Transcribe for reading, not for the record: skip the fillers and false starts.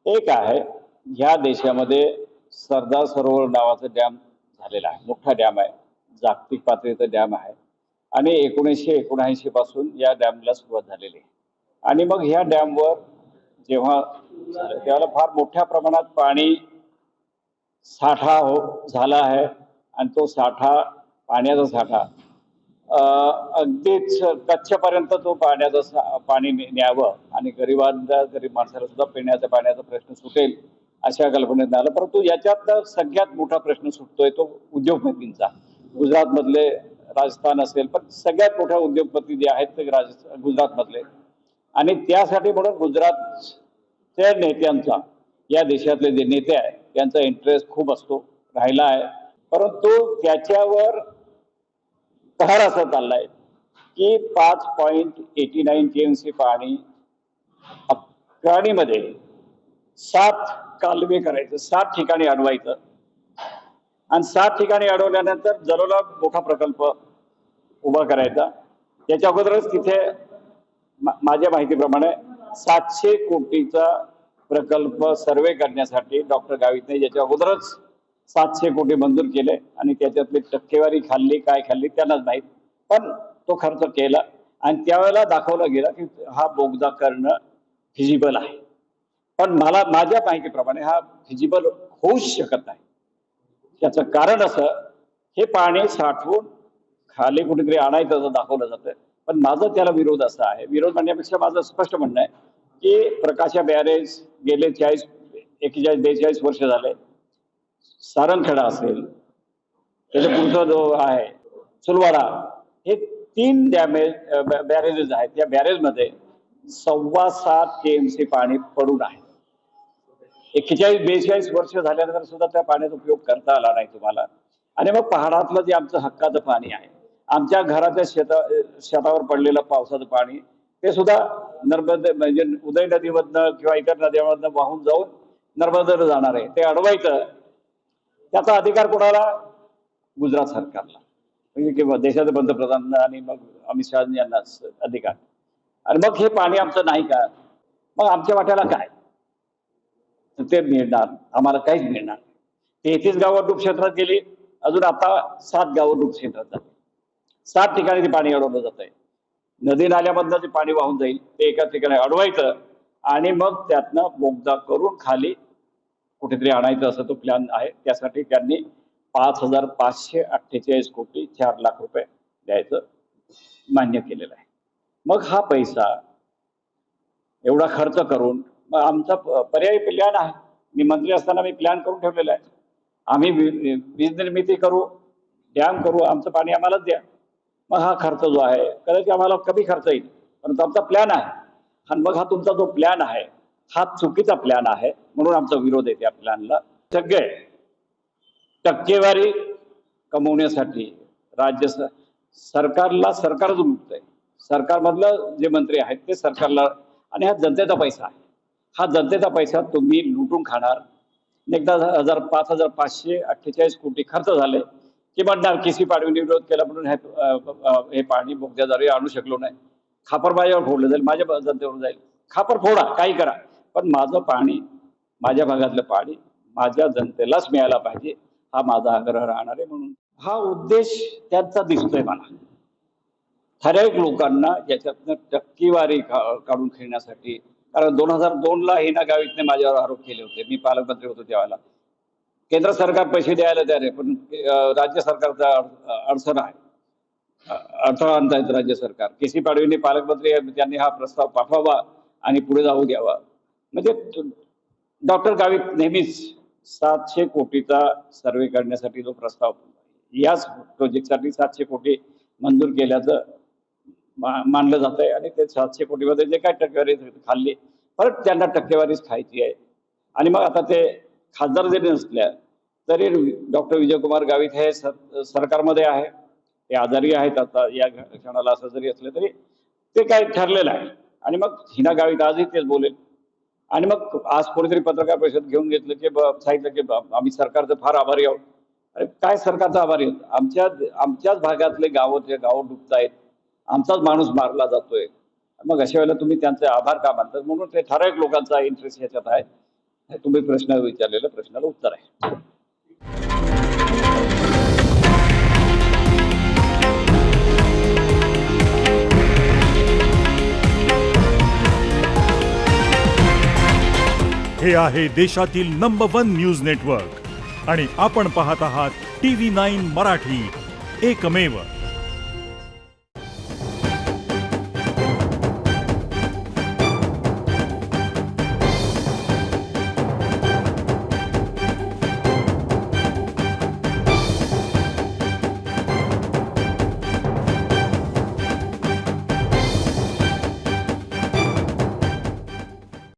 एक आहे, ह्या देशामध्ये सरदार सरोवर नावाचा डॅम झालेला आहे. मोठा डॅम आहे. जागतिक पातळीचा डॅम आहे आणि 1979 पासून या डॅमला सुरुवात झालेली आहे. आणि मग ह्या डॅमवर जेव्हा झालं त्यावेळेला फार मोठ्या प्रमाणात पाणी साठा झाला आहे आणि तो साठा, पाण्याचा साठा अगदीच कच्छपर्यंत तो पाणी न्यावं आणि गरीब माणसाला सुद्धा पिण्याच्या पाण्याचा प्रश्न सुटेल अशा कल्पनेत आलं. परंतु याच्यात सगळ्यात मोठा प्रश्न सुटतोय तो उद्योगपतींचा. गुजरातमधले, राजस्थान असेल, पण सगळ्यात मोठा उद्योगपती जे आहेत ते गुजरातमधले. आणि त्यासाठी म्हणून गुजरातच्या नेत्यांचा, या देशातले जे नेते आहेत त्यांचा इंटरेस्ट खूप असतो, राहिला आहे. परंतु त्याच्यावर कहर असा चाललाय की 5.89 टीएमसी पाणी अफगाणीमध्ये 7 कालवे करायचं, 7 ठिकाणी अडवायचं आणि 7 ठिकाणी अडवल्यानंतर जरोला मोठा प्रकल्प उभा करायचा. त्याच्या अगोदरच तिथे माझ्या माहितीप्रमाणे 700 कोटीचा प्रकल्प सर्वे करण्यासाठी डॉक्टर गावितने याच्या अगोदरच 700 कोटी मंजूर केले आणि त्याच्यातली टक्केवारी काय खाल्ली त्यांनाच माहीत. पण तो खर्च केला आणि त्यावेळेला दाखवलं गेलं की हा बोगदा करणं फिजिबल आहे. पण माझ्या माहितीप्रमाणे हा फिजिबल होऊच शकत नाही. त्याचं कारण असं, हे पाणी साठवून खाली कुठेतरी आणायचं असं दाखवलं जातं. पण माझा त्याला विरोध असा आहे, विरोध म्हणण्यापेक्षा माझं स्पष्ट म्हणणं आहे की प्रकाशा बॅरेज गेले 41-42 वर्ष झाले. सारंगखेडा असेल, त्याच्या पुढचा जो आहे सुलवाडा, हे 3 बॅरेजेस आहेत. त्या बॅरेजमध्ये 7.25 टीएमसी पाणी पडून आहे. 41-42 वर्ष झाल्यानंतर सुद्धा त्या पाण्याचा उपयोग करता आला नाही तुम्हाला. आणि मग पहाडातलं जे आमचं हक्काचं पाणी आहे, आमच्या घराच्या शेतावर पडलेलं पावसाचं पाणी, ते सुद्धा नर्मदा म्हणजे उदय नदीमधनं किंवा इतर नद्यांमधनं वाहून जाऊन नर्मदेला जाणार आहे. ते अडवायचं, त्याचा अधिकार कोणाला? गुजरात सरकारला, म्हणजे किंवा देशाचे पंतप्रधान आणि मग अमित शहा यांनाच अधिकार. आणि मग हे पाणी आमचं नाही का? मग आमच्या वाट्याला काय? ते मिळणार, आम्हाला काहीच मिळणार. 33 गावं डूब क्षेत्रात गेली, अजून आता 7 गावं डूब क्षेत्रात जाते. 7 ठिकाणी ते पाणी अडवलं जात आहे. नदी नाल्यामधनं जे पाणी वाहून जाईल ते एका ठिकाणी अडवायचं आणि मग त्यातनं बोगदा करून खाली कुठेतरी आणायचं, असं तो प्लॅन आहे. त्यासाठी त्यांनी 5,548 कोटी 4 लाख रुपये द्यायचं मान्य केलेलं आहे. मग हा पैसा एवढा खर्च करून मग आमचा पर्यायी प्लॅन आहे. मी मंत्री असताना मी प्लॅन करून ठेवलेला आहे. आम्ही वीज निर्मिती करू, डॅम करू, आमचं पाणी आम्हालाच द्या. मग हा खर्च जो आहे कदाचित आम्हाला कमी खर्च येईल, परंतु आमचा प्लॅन आहे. आणि मग हा तुमचा जो प्लॅन आहे हा चुकीचा प्लॅन आहे, म्हणून आमचा विरोध आहे त्या प्लॅनला. सगळे टक्केवारी कमवण्यासाठी राज्य सरकारला सरकारच लुटतंय. सरकारमधलं जे मंत्री आहेत ते सरकारला, आणि हा जनतेचा पैसा आहे. हा जनतेचा पैसा तुम्ही लुटून खाणार. एकदा 5,548 कोटी खर्च झाले की म्हणणार केसी पाडवीने विरोध केला म्हणून हे पाणी बोगद्याद्वारे आणू शकलो नाही. खापर माझ्यावर फोडलं जाईल, माझ्या जनतेवर जाईल. खापर फोडा, काही करा, पण माझं पाणी, माझ्या भागातलं पाणी माझ्या जनतेलाच मिळायला पाहिजे, हा माझा आग्रह राहणार आहे. म्हणून हा उद्देश त्यांचा दिसतोय मला. ठराविक लोकांना याच्यातनं टक्केवारी काढून खेळण्यासाठी. कारण 2002ला हिना गावितने माझ्यावर आरोप केले होते, मी पालकमंत्री होतो त्यावेळेला. केंद्र सरकार पैसे द्यायला तयार आहे, पण राज्य सरकारचा अडचण आहे, अडथळा आणतायत राज्य सरकार. केसी पाडवीने पालकमंत्री त्यांनी हा प्रस्ताव पाठवावा आणि पुढे जाऊ द्यावा. म्हणजे डॉक्टर गावित नेहमीच 700 कोटीचा सर्वे करण्यासाठी जो प्रस्ताव, याच प्रोजेक्टसाठी 700 कोटी मंजूर केल्याचं मानलं जात आहे. आणि ते 700 कोटीमध्ये जे काय टक्केवारी खाल्ली, परत त्यांना टक्केवारीच खायची आहे. आणि मग आता ते खासदार जरी नसल्या तरी डॉक्टर विजयकुमार गावित हे सरकारमध्ये आहे, ते आजारी आहेत आता या क्षणाला. असं जरी असलं तरी ते काय ठरलेलं आहे. आणि मग हिना गावित आजही तेच बोलेल. आणि मग आज कोणीतरी पत्रकार परिषद घेऊन घेतलं की सांगितलं की आम्ही सरकारचं फार आभारी आहोत. अरे काय सरकारचा आभारी आहोत? आमच्याच भागातले गावं डुबतायत, आमचाच माणूस मारला जातोय. मग अशा वेळेला तुम्ही त्यांचे आभार का मानतात? म्हणून ते ठराविक लोकांचा इंटरेस्ट ह्याच्यात आहे. तुम्ही प्रश्न विचारलेल्या प्रश्नाला उत्तर आहे. हे आहे देशातील नंबर 1 न्यूज नेटवर्क आणि आपण पाहत आहात TV9 मराठी, एकमेव.